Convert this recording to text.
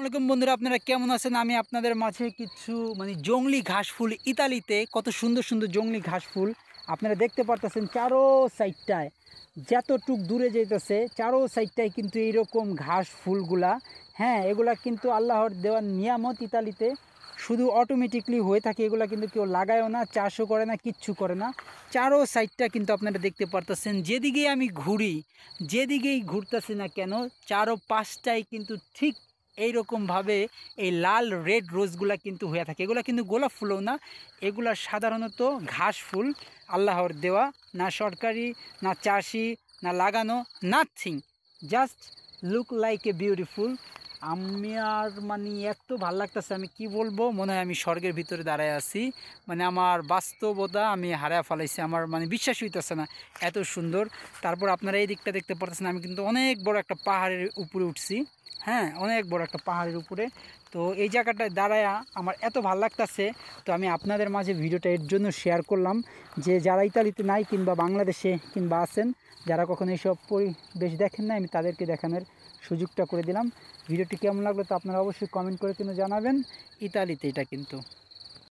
আসসালামু আলাইকুম বন্ধুরা, আপনারা কেমন আছেন? আমি আপনাদের মাঝে কিছু জংলি ঘাস ফুল, ইতালিতে কত সুন্দর সুন্দর জংলি ঘাস ফুল আপনারা দেখতে পারতেছেন। চারো সাইডটায় যতটুক দূরে যেতেছে চারো সাইডটায় কিন্তু এইরকম ঘাস ফুলগুলা। হ্যাঁ, এগুলা কিন্তু আল্লাহর দেওয়ার নিয়ামত। ইতালিতে শুধু অটোমেটিকলি হয়ে থাকে, এগুলা কিন্তু কেউ লাগায়ও না, চাষও করে না, কিচ্ছু করে না। চারো সাইডটা কিন্তু আপনারা দেখতে পারতেছেন। যেদিকেই আমি ঘুরি, যেদিকেই ঘুরতেছি না কেন, চারো পাঁচটায় কিন্তু ঠিক এইরকমভাবে এই লাল রেড রোজগুলা কিন্তু হয়ে থাকে। এগুলা কিন্তু গোলাপ ফুলও না, এগুলা সাধারণত ঘাস ফুল, আল্লাহর দেওয়া। না সরকারি, না চাষি, না লাগানো, nothing, just look like a beautiful. আমি আর এত ভাল লাগতেছে, আমি কি বলবো, মনে হয় আমি স্বর্গের ভিতরে দাঁড়ায় আছি। আমার বাস্তবতা আমি হারায় ফেলাইছি, আমার বিশ্বাস হইতেছে না, এত সুন্দর। তারপর আপনারা এই দিকটা দেখতে পারতেছেন, আমি কিন্তু অনেক বড় একটা পাহাড়ের উপরে উঠছি। হ্যাঁ, অনেক বড় একটা পাহাড়ের উপরে। তো এই জায়গাটায় দাঁড়ায় আমার এত ভাল লাগতেছে। তো আমি আপনাদের মাঝে ভিডিওটা এর জন্য শেয়ার করলাম, যে যারা ইতালিতে নাই কিংবা বাংলাদেশে কিংবা আছেন, যারা কখনো এইসব পরিবেশ দেখেন না, আমি তাদেরকে দেখানোর সুযোগটা করে দিলাম। ভিডিওটি কেমন লাগলো তো আপনারা অবশ্যই কমেন্ট করে কিন্তু জানাবেন। ইতালিতে এটা কিন্তু